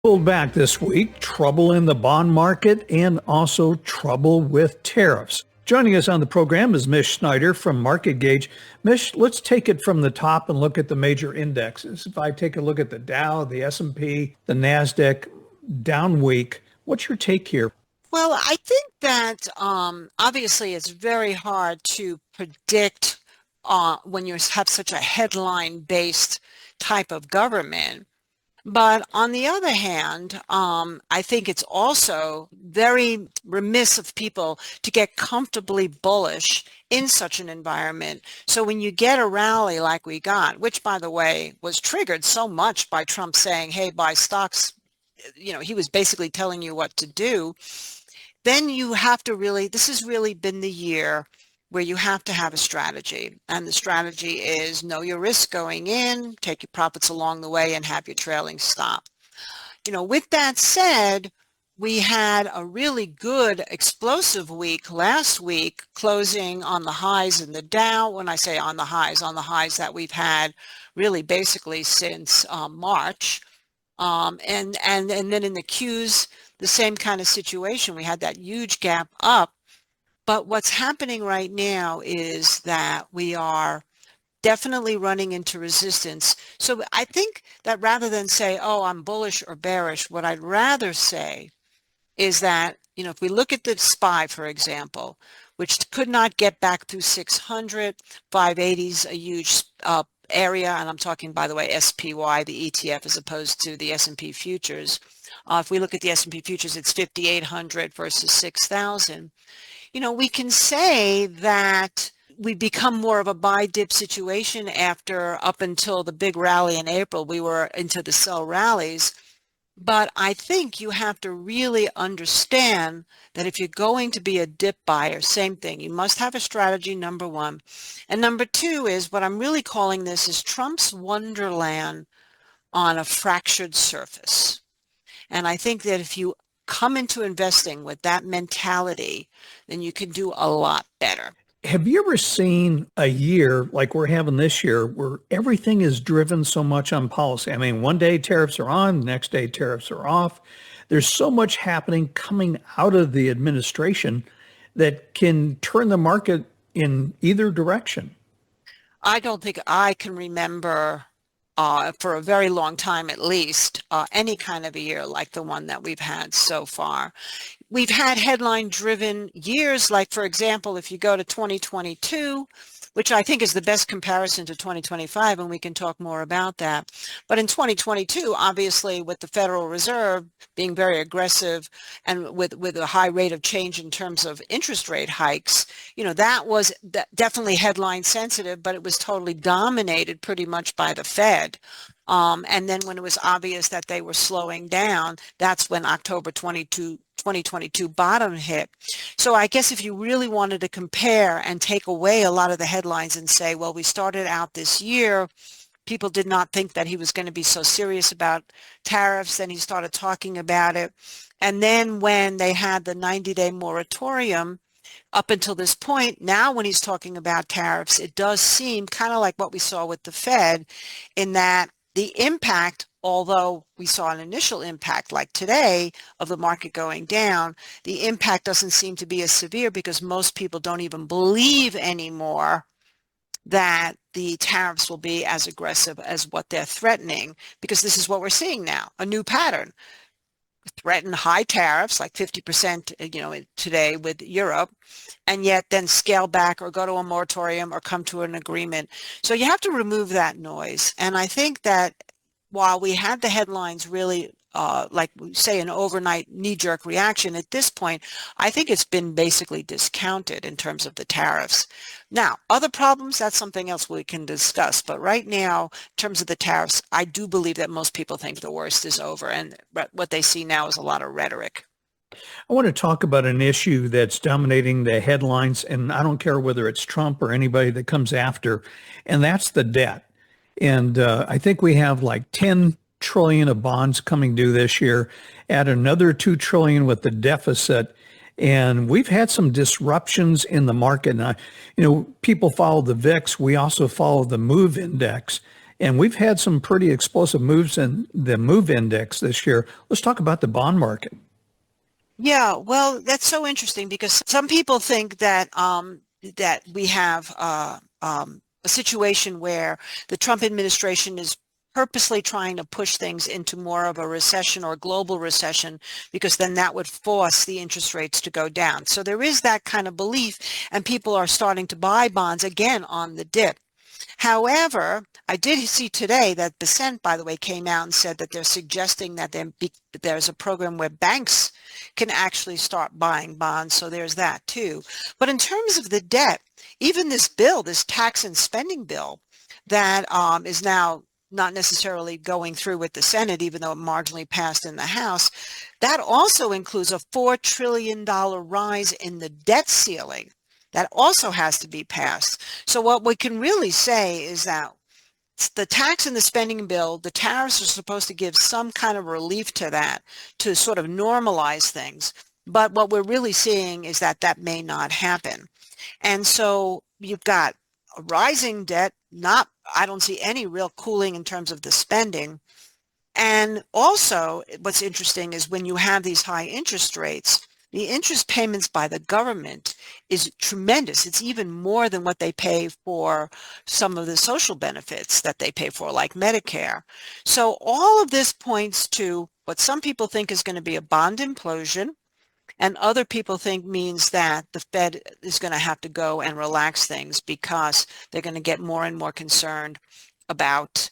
pulled back this week, trouble in the bond market, and also trouble with tariffs. Joining us on the program is Mish Snyder from marketgauge. Mish, let's take it from the top and look at the major indexes. If I take a look at the Dow, the S&P, the NASDAQ, down week, what's your take here? Well, I think that obviously it's very hard to predict when you have such a headline-based type of government. But on the other hand, I think it's also very remiss of people to get comfortably bullish in such an environment. So when you get a rally like we got, which by the way was triggered so much by Trump saying, hey, buy stocks, he was basically telling you what to do, then you have to this has really been the year where you have to have a strategy. And the strategy is know your risk going in, take your profits along the way, and have your trailing stop. With that said, we had a really good explosive week last week, closing on the highs in the Dow. When I say on the highs that we've had really basically since March. And then in the Qs, the same kind of situation. We had that huge gap up. But what's happening right now is that we are definitely running into resistance. So I think that rather than say, oh, I'm bullish or bearish, what I'd rather say is that, if we look at the SPY, for example, which could not get back through 600, 580's a huge area, and I'm talking, by the way, SPY, the ETF, as opposed to the S&P futures. If we look at the S&P futures, it's 5,800 versus 6,000. We can say that we become more of a buy dip situation after up until the big rally in April, we were into the sell rallies. But I think you have to really understand that if you're going to be a dip buyer, same thing, you must have a strategy, number one. And number two is what I'm really calling this is Trump's wonderland on a fractured surface. And I think that if you come into investing with that mentality, then you can do a lot better. Have you ever seen a year like we're having this year where everything is driven so much on policy? I mean, one day tariffs are on, the next day tariffs are off. There's so much happening coming out of the administration that can turn the market in either direction. I don't think I can remember for a very long time, at least, any kind of a year like the one that we've had so far. We've had headline-driven years, like, for example, if you go to 2022, which I think is the best comparison to 2025, and we can talk more about that. But in 2022, obviously, with the Federal Reserve being very aggressive and with a high rate of change in terms of interest rate hikes, that was definitely headline sensitive, but it was totally dominated pretty much by the Fed. And then when it was obvious that they were slowing down, that's when October 2022 bottom hit. So I guess if you really wanted to compare and take away a lot of the headlines and say, well, we started out this year, people did not think that he was going to be so serious about tariffs, then he started talking about it. And then when they had the 90-day moratorium, up until this point, now when he's talking about tariffs, it does seem kind of like what we saw with the Fed, in that the impact, although we saw an initial impact like today of the market going down, the impact doesn't seem to be as severe because most people don't even believe anymore that the tariffs will be as aggressive as what they're threatening, because this is what we're seeing now, a new pattern. Threaten high tariffs, like 50%, today with Europe, and yet then scale back or go to a moratorium or come to an agreement. So you have to remove that noise. And I think that while we had the headlines really, like we say, an overnight knee-jerk reaction, at this point, I think it's been basically discounted in terms of the tariffs. Now, other problems, that's something else we can discuss. But right now, in terms of the tariffs, I do believe that most people think the worst is over. And what they see now is a lot of rhetoric. I want to talk about an issue that's dominating the headlines, and I don't care whether it's Trump or anybody that comes after, and that's the debt. And I think we have like 10 trillion of bonds coming due this year, add another 2 trillion with the deficit. And we've had some disruptions in the market. Now, people follow the VIX. We also follow the MOVE index. And we've had some pretty explosive moves in the MOVE index this year. Let's talk about the bond market. Yeah, well, that's so interesting because some people think that that we have a situation where the Trump administration is purposely trying to push things into more of a recession or global recession because then that would force the interest rates to go down. So there is that kind of belief, and people are starting to buy bonds again on the dip. However, I did see today that Besant, by the way, came out and said that they're suggesting that there's a program where banks can actually start buying bonds. So there's that too. But in terms of the debt, even this bill, this tax and spending bill that is now not necessarily going through with the Senate, even though it marginally passed in the House, that also includes a $4 trillion rise in the debt ceiling. That also has to be passed. So what we can really say is that the tax and the spending bill, the tariffs are supposed to give some kind of relief to that, to sort of normalize things. But what we're really seeing is that that may not happen. And so you've got a rising debt, I don't see any real cooling in terms of the spending. And also what's interesting is when you have these high interest rates, the interest payments by the government is tremendous. It's even more than what they pay for some of the social benefits that they pay for, like Medicare. So all of this points to what some people think is going to be a bond implosion, and other people think means that the Fed is going to have to go and relax things because they're going to get more and more concerned about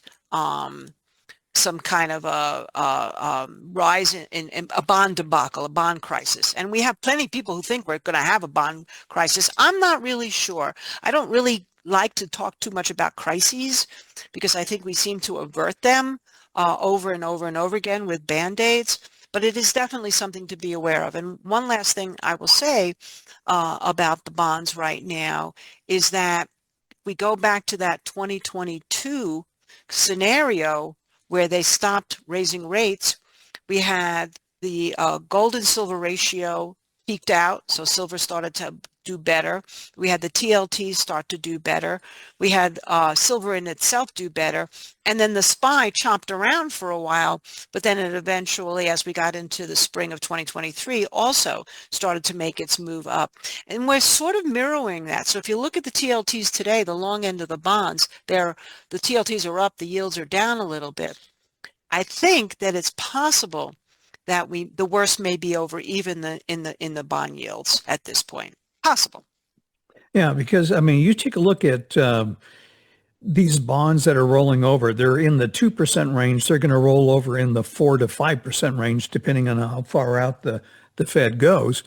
some kind of a rise in a bond debacle, a bond crisis. And we have plenty of people who think we're going to have a bond crisis. I'm not really sure. I don't really like to talk too much about crises because I think we seem to avert them over and over and over again with Band-Aids. But it is definitely something to be aware of. And one last thing I will say about the bonds right now is that we go back to that 2022 scenario where they stopped raising rates. We had the gold and silver ratio peaked out, so silver started to do better. We had the TLT start to do better. We had silver in itself do better. And then the SPY chopped around for a while, but then it eventually, as we got into the spring of 2023, also started to make its move up. And we're sort of mirroring that. So if you look at the TLTs today, the long end of the bonds, the TLTs are up, the yields are down a little bit. I think that it's possible that the worst may be over even in the bond yields at this point. Possible. Yeah, because I mean, you take a look at these bonds that are rolling over. They're in the 2% range. They're going to roll over in the 4 to 5% range, depending on how far out the Fed goes.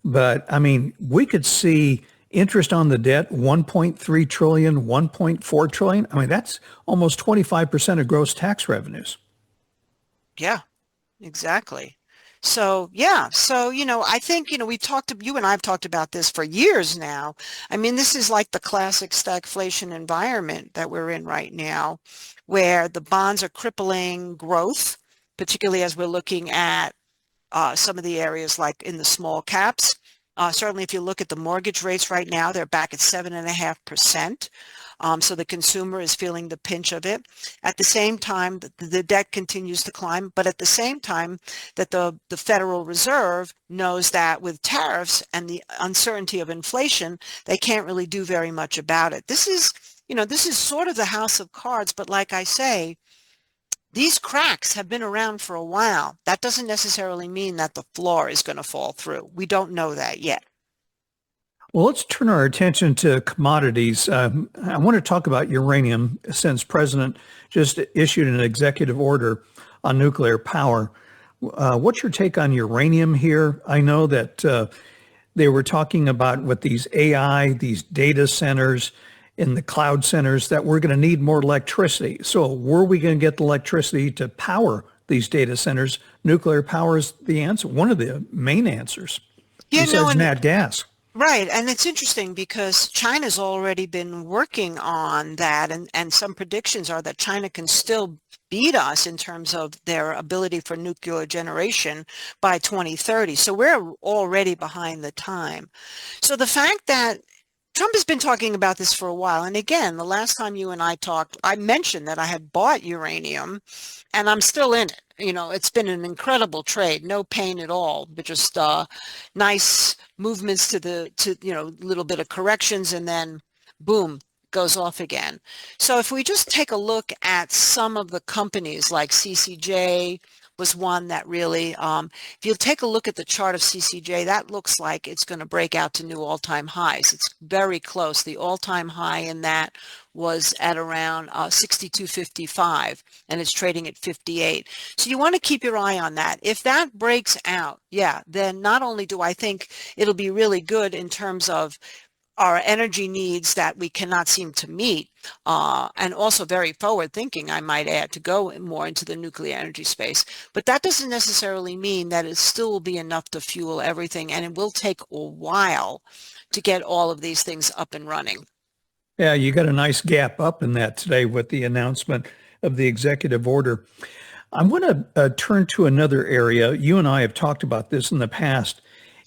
But I mean, we could see interest on the debt, 1.3 trillion, 1.4 trillion. I mean, that's almost 25% of gross tax revenues. Yeah, exactly. So, yeah. So, I think, you and I have talked about this for years now. I mean, this is like the classic stagflation environment that we're in right now, where the bonds are crippling growth, particularly as we're looking at some of the areas like in the small caps. Certainly, if you look at the mortgage rates right now, they're back at 7.5%. So the consumer is feeling the pinch of it. At the same time, the debt continues to climb, but at the same time that the Federal Reserve knows that with tariffs and the uncertainty of inflation, they can't really do very much about it. This is sort of the house of cards, but like I say, these cracks have been around for a while. That doesn't necessarily mean that the floor is going to fall through. We don't know that yet. Well, let's turn our attention to commodities. I want to talk about uranium since President just issued an executive order on nuclear power. What's your take on uranium here? I know that they were talking about with these AI, these data centers in the cloud centers, that we're going to need more electricity. So were we going to get the electricity to power these data centers? Nuclear power is the answer, one of the main answers, besides nat gas. Right. And it's interesting because China's already been working on that. And some predictions are that China can still beat us in terms of their ability for nuclear generation by 2030. So we're already behind the time. So the fact that Trump has been talking about this for a while. And again, the last time you and I talked, I mentioned that I had bought uranium and I'm still in it. It's been an incredible trade, no pain at all, but just nice movements a little bit of corrections and then boom, goes off again. So if we just take a look at some of the companies like CCJ was one that really, if you take a look at the chart of CCJ, that looks like it's going to break out to new all-time highs. It's very close. The all-time high in that was at around 62.55 and it's trading at 58. So you want to keep your eye on that. If that breaks out, yeah, then not only do I think it'll be really good in terms of our energy needs that we cannot seem to meet, and also very forward thinking, I might add, to go more into the nuclear energy space. But that doesn't necessarily mean that it still will be enough to fuel everything, and it will take a while to get all of these things up and running. Yeah, you got a nice gap up in that today with the announcement of the executive order. I want to turn to another area. You and I have talked about this in the past,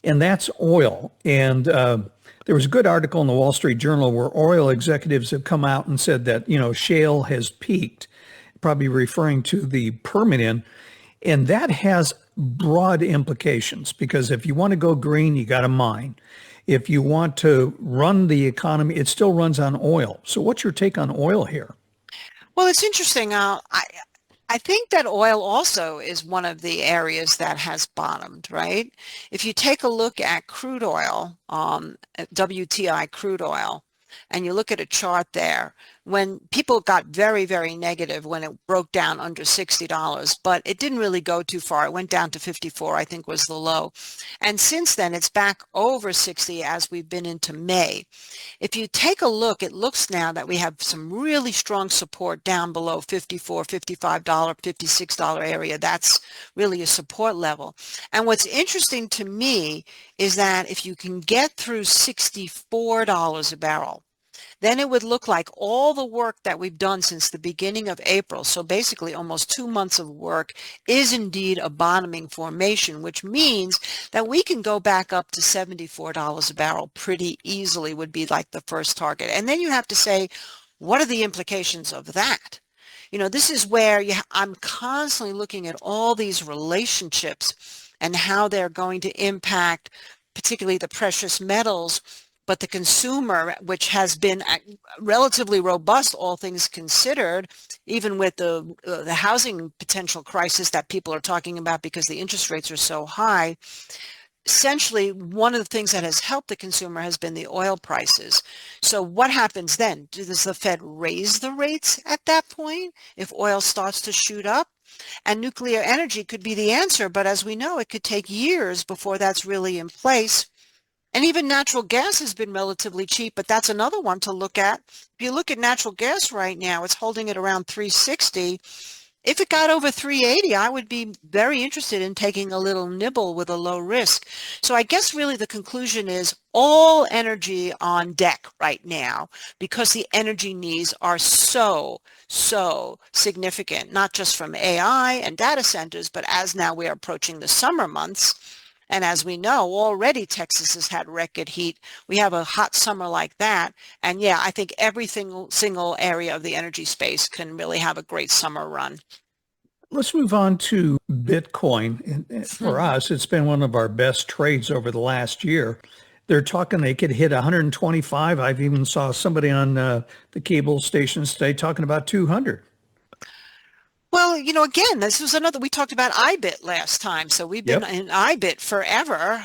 and that's oil. And there was a good article in the Wall Street Journal where oil executives have come out and said that, shale has peaked, probably referring to the Permian. And that has broad implications because if you want to go green, you got to mine. If you want to run the economy, it still runs on oil. So what's your take on oil here? Well, it's interesting. I think that oil also is one of the areas that has bottomed, right? If you take a look at crude oil, at WTI crude oil, and you look at a chart there, when people got very, very negative when it broke down under $60, but it didn't really go too far. It went down to 54, I think was the low. And since then, it's back over 60 as we've been into May. If you take a look, it looks now that we have some really strong support down below 54, $55, $56 area. That's really a support level. And what's interesting to me is that if you can get through $64 a barrel, then it would look like all the work that we've done since the beginning of April, so basically almost 2 months of work, is indeed a bottoming formation, which means that we can go back up to $74 a barrel pretty easily would be like the first target. And then you have to say, what are the implications of that? This is where I'm constantly looking at all these relationships and how they're going to impact particularly the precious metals, but the consumer, which has been relatively robust, all things considered, even with the housing potential crisis that people are talking about because the interest rates are so high. Essentially, one of the things that has helped the consumer has been the oil prices. So what happens then? Does the Fed raise the rates at that point if oil starts to shoot up? And nuclear energy could be the answer, but as we know, it could take years before that's really in place. And even natural gas has been relatively cheap, but that's another one to look at. If you look at natural gas right now, it's holding at around 360. If it got over 380, I would be very interested in taking a little nibble with a low risk. So I guess really the conclusion is all energy on deck right now because the energy needs are so significant, not just from AI and data centers, but as now we are approaching the summer months. And as we know, already Texas has had record heat. We have a hot summer like that. And yeah, I think every single area of the energy space can really have a great summer run. Let's move on to Bitcoin. For us, it's been one of our best trades over the last year. They're talking they could hit 125. I've even saw somebody on the cable stations today talking about 200. Well, again, this was another, we talked about IBIT last time. So we've been Yep. in IBIT forever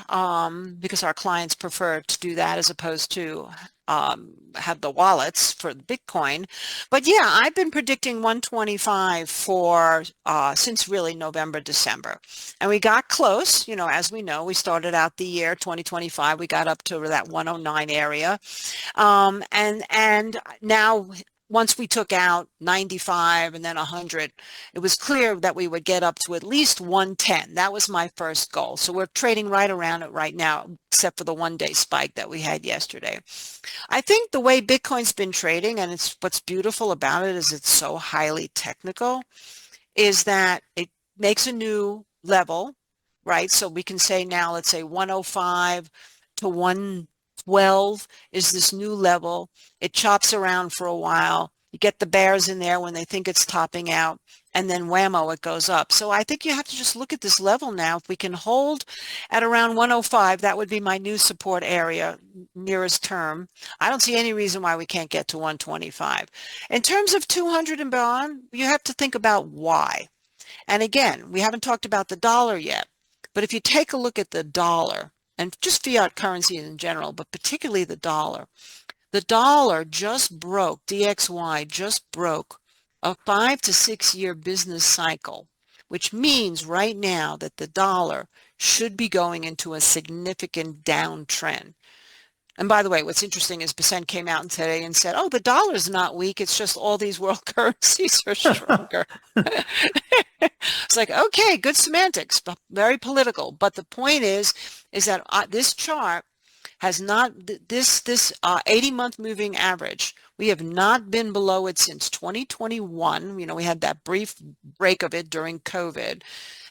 because our clients prefer to do that as opposed to have the wallets for Bitcoin. But yeah, I've been predicting 125 for since really November, December. And we got close, as we know, we started out the year 2025, we got up to that 109 area. And now once we took out 95 and then 100, it was clear that we would get up to at least 110. That was my first goal. So we're trading right around it right now, except for the one-day spike that we had yesterday. I think the way Bitcoin's been trading, and it's what's beautiful about it is it's so highly technical, is that it makes a new level, right? So we can say now, let's say 105 to 120 112 is this new level. It chops around for a while. You get the bears in there when they think it's topping out, and then whammo, it goes up. So I think you have to just look at this level now. If we can hold at around 105, that would be my new support area nearest term. I don't see any reason why we can't get to 125. In terms of 200 and beyond, you have to think about why. And again, we haven't talked about the dollar yet, but if you take a look at the dollar and just fiat currency in general, but particularly the dollar just broke, DXY just broke a 5 to 6 year business cycle, which means right now that the dollar should be going into a significant downtrend. And by the way, what's interesting is Percent came out today and said, oh, the dollar's not weak. It's just all these world currencies are stronger. It's like, okay, good semantics, but very political. But the point is that this chart has not, this 80-month moving average, we have not been below it since 2021. You know, we had that brief break of it during COVID.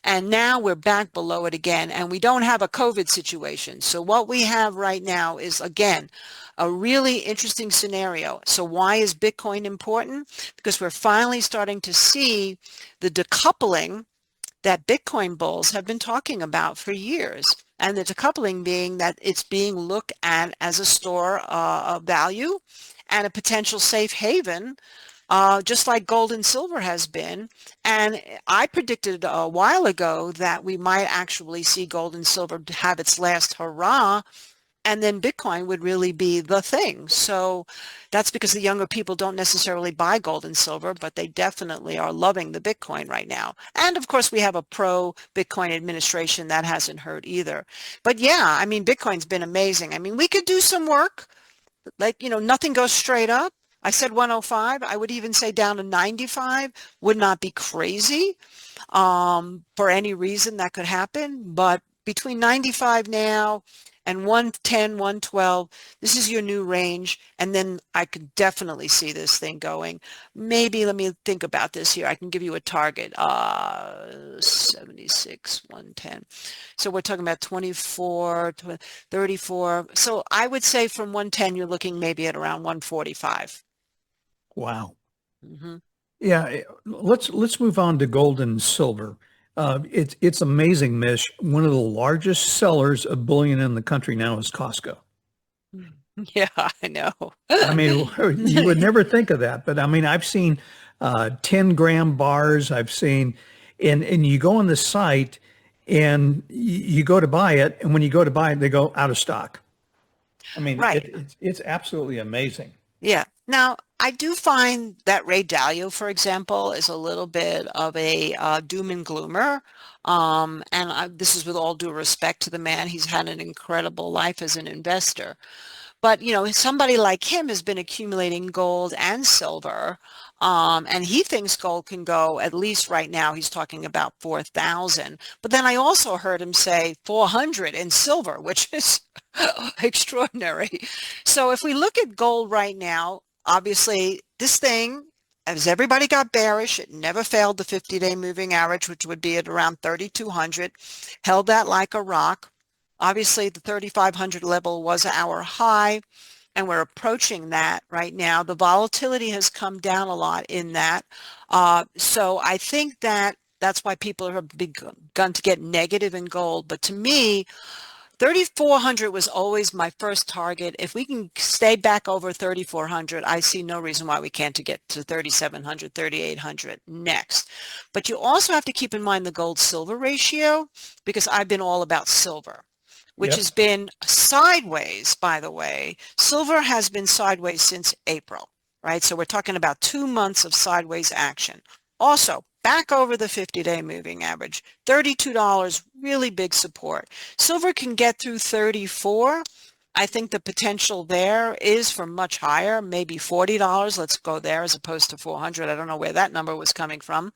And now we're back below it again, and we don't have a COVID situation. So what we have right now is, again, a really interesting scenario. So why is Bitcoin important? Because we're finally starting to see the decoupling that Bitcoin bulls have been talking about for years. And the decoupling being that it's being looked at as a store of value and a potential safe haven, just like gold and silver has been. And I predicted a while ago that we might actually see gold and silver have its last hurrah, and then Bitcoin would really be the thing. So that's because the younger people don't necessarily buy gold and silver, but they definitely are loving the Bitcoin right now. And of course, we have a pro-Bitcoin administration that hasn't hurt either. But yeah, I mean, Bitcoin's been amazing. I mean, we could do some work. Like, you know, nothing goes straight up. I said 105. I would even say down to 95 would not be crazy for any reason that could happen. But between 95 now and 110, 112, this is your new range. And then I could definitely see this thing going. Maybe, let me think about this here. I can give you a target, 76, 110. So we're talking about 24, 34. So I would say from 110, you're looking maybe at around 145. Wow. Mm-hmm. Yeah, let's move on to gold and silver. It's amazing, Mish. One of the largest sellers of bullion in the country now is Costco. Yeah, I know. I mean, you would never think of that, but I mean, I've seen 10-gram bars. I've seen, and you go on the site and you go to buy it, and when you go to buy it, they go out of stock. I mean, Right. it's absolutely amazing. Yeah. Now, I do find that Ray Dalio, for example, is a little bit of a doom and gloomer. This is with all due respect to the man. He's had an incredible life as an investor. But, you know, somebody like him has been accumulating gold and silver, and he thinks gold can go, at least right now, he's talking about 4,000. But then I also heard him say 400 in silver, which is extraordinary. So if we look at gold right now, obviously this thing, as everybody got bearish, it never failed the 50-day moving average, which would be at around 3,200, held that like a rock. Obviously, the 3,500 level was our high, and we're approaching that right now. The volatility has come down a lot in that. So I think that that's why people have begun to get negative in gold. But to me, 3,400 was always my first target. If we can stay back over 3,400, I see no reason why we can't get to 3,700, 3,800 next. But you also have to keep in mind the gold-silver ratio, because I've been all about silver, which Yep. has been sideways, by the way. Silver has been sideways since April, right? So we're talking about 2 months of sideways action. Also, back over the 50-day moving average, $32, really big support. Silver can get through 34. I think the potential there is for much higher, maybe $40. Let's go there as opposed to 400. I don't know where that number was coming from.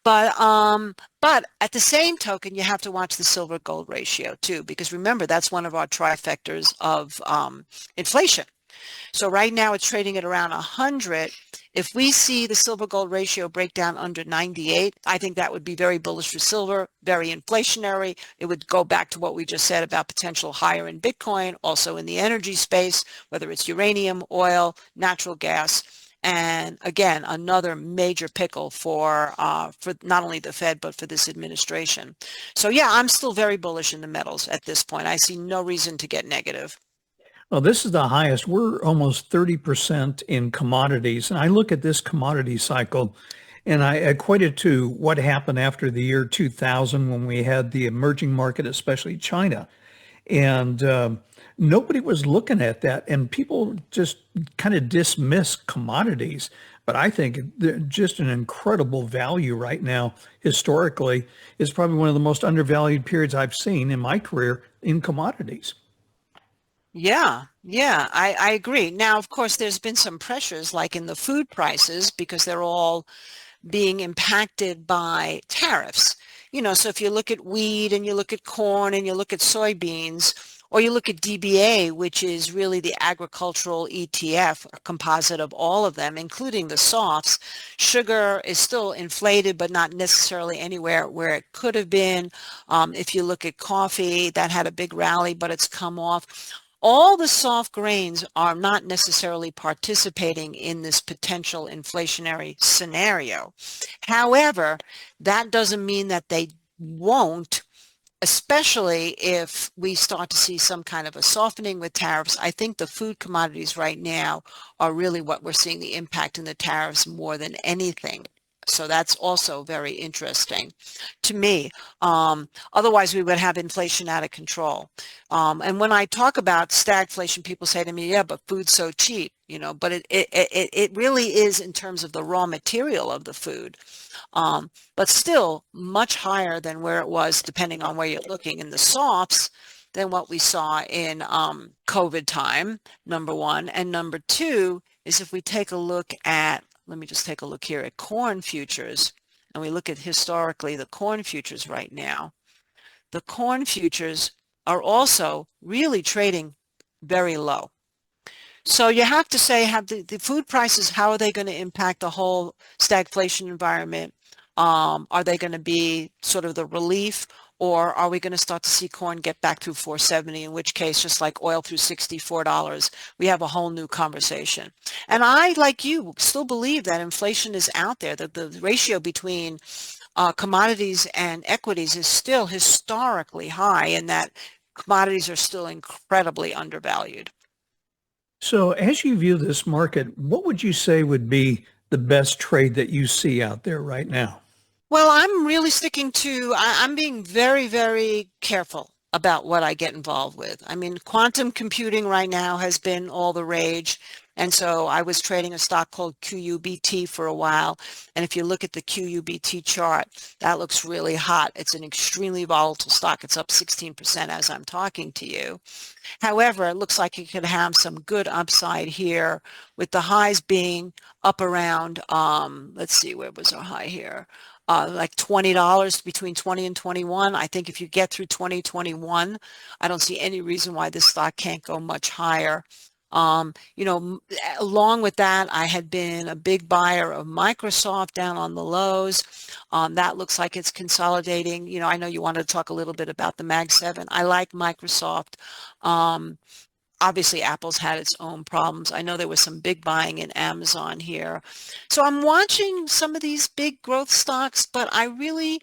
But at the same token, you have to watch the silver gold ratio too, because remember, that's one of our trifectors of inflation. So right now it's trading at around 100. If we see the silver gold ratio break down under 98, I think that would be very bullish for silver, very inflationary. It would go back to what we just said about potential higher in Bitcoin, also in the energy space, whether it's uranium, oil, natural gas. And again, another major pickle for not only the Fed, but for this administration. So yeah, I'm still very bullish in the metals at this point. I see no reason to get negative. Well, this is the highest. We're almost 30% in commodities. And I look at this commodity cycle and I equate it to what happened after the year 2000 when we had the emerging market, especially China. And nobody was looking at that. And people just kind of dismiss commodities. But I think they're just an incredible value right now. Historically, is probably one of the most undervalued periods I've seen in my career in commodities. Yeah, I agree. Now, of course, there's been some pressures like in the food prices because they're all being impacted by tariffs. So if you look at wheat and you look at corn and you look at soybeans, or you look at DBA, which is really the agricultural ETF, a composite of all of them, including the softs, sugar is still inflated, but not necessarily anywhere where it could have been. If you look at coffee, that had a big rally, but it's come off. All the soft grains are not necessarily participating in this potential inflationary scenario. However, that doesn't mean that they won't, especially if we start to see some kind of a softening with tariffs. I think the food commodities right now are really what we're seeing the impact in the tariffs more than anything. So that's also very interesting to me. Otherwise, we would have inflation out of control. And when I talk about stagflation, people say to me, yeah, but food's so cheap, but it really is in terms of the raw material of the food. But still much higher than where it was, depending on where you're looking in the softs, than what we saw in COVID time, number one. And number two is if we take a look at, let me just take a look here at corn futures, and we look at historically the corn futures right now. The corn futures are also really trading very low. So you have to say, have the food prices, how are they going to impact the whole stagflation environment? Are they going to be sort of the relief, or are we going to start to see corn get back through 470, in which case, just like oil through $64, we have a whole new conversation. And I, like you, still believe that inflation is out there, that the ratio between commodities and equities is still historically high, and that commodities are still incredibly undervalued. So as you view this market, what would you say would be the best trade that you see out there right now? Well, I'm really sticking to, I'm being very, very careful about what I get involved with. I mean, quantum computing right now has been all the rage. And so I was trading a stock called QUBT for a while. And if you look at the QUBT chart, that looks really hot. It's an extremely volatile stock. It's up 16% as I'm talking to you. However, it looks like it could have some good upside here, with the highs being up around, let's see, where was our high here? Like $20, between 20 and 21. I think if you get through 2021, I don't see any reason why this stock can't go much higher. Along with that, I had been a big buyer of Microsoft down on the lows. That looks like it's consolidating. I know you wanted to talk a little bit about the Mag 7. I like Microsoft. Obviously, Apple's had its own problems. I know there was some big buying in Amazon here. So I'm watching some of these big growth stocks, but I really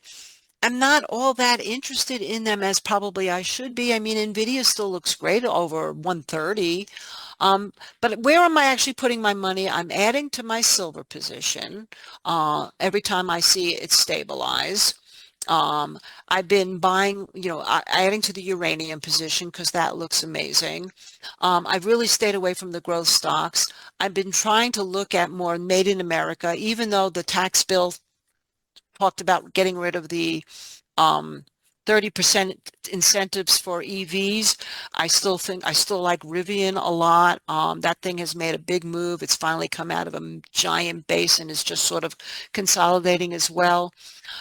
am not all that interested in them as probably I should be. I mean, NVIDIA still looks great over 130. But where am I actually putting my money? I'm adding to my silver position every time I see it stabilize. I've been buying, adding to the uranium position because that looks amazing. I've really stayed away from the growth stocks. I've been trying to look at more made in America, even though the tax bill talked about getting rid of the 30% incentives for EVs. I still like Rivian a lot. That thing has made a big move. It's finally come out of a giant base and is just sort of consolidating as well.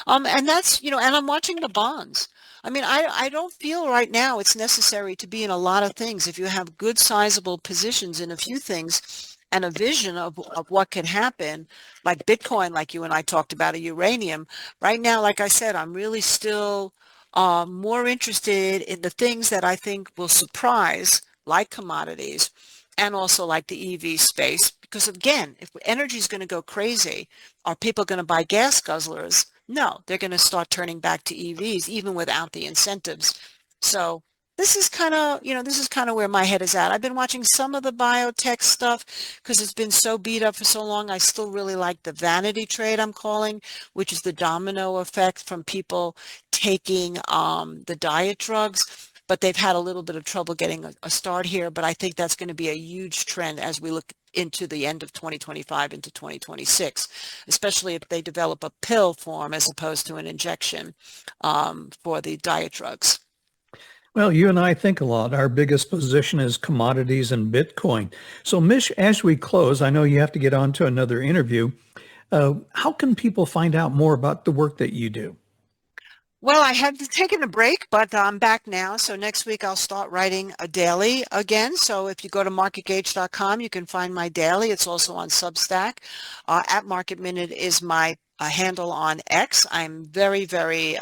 And that's, and I'm watching the bonds. I mean, I don't feel right now it's necessary to be in a lot of things. If you have good sizable positions in a few things and a vision of what can happen, like Bitcoin, like you and I talked about, a uranium, right now, like I said, I'm really still more interested in the things that I think will surprise, like commodities, and also like the EV space. Because again, if energy is going to go crazy, are people going to buy gas guzzlers? No, they're going to start turning back to EVs even without the incentives. So this is kind of, this is kind of where my head is at. I've been watching some of the biotech stuff because it's been so beat up for so long. I still really like the vanity trade, I'm calling, which is the domino effect from people taking the diet drugs. But they've had a little bit of trouble getting a start here. But I think that's going to be a huge trend as we look into the end of 2025 into 2026, especially if they develop a pill form as opposed to an injection for the diet drugs. Well, you and I think a lot. Our biggest position is commodities and Bitcoin. So, Mish, as we close, I know you have to get on to another interview. How can people find out more about the work that you do? Well, I had taken a break, but I'm back now. So next week I'll start writing a daily again. So if you go to marketgauge.com, you can find my daily. It's also on Substack. At Market Minute is my handle on X. I'm very, very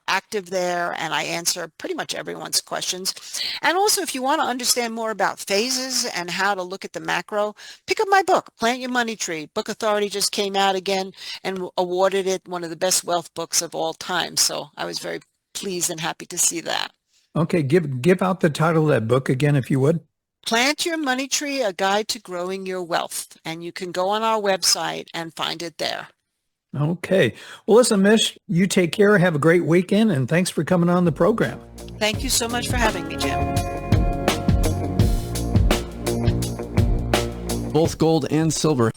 active there, and I answer pretty much everyone's questions. And also, if you want to understand more about phases and how to look at the macro, pick up my book, Plant Your Money Tree. Book Authority just came out again and awarded it one of the best wealth books of all time. So I was very pleased and happy to see that. Okay, give out the title of that book again, if you would. Plant Your Money Tree, A Guide to Growing Your Wealth. And you can go on our website and find it there. Okay. Well, listen, Mish, you take care. Have a great weekend, and thanks for coming on the program. Thank you so much for having me, Jim. Both gold and silver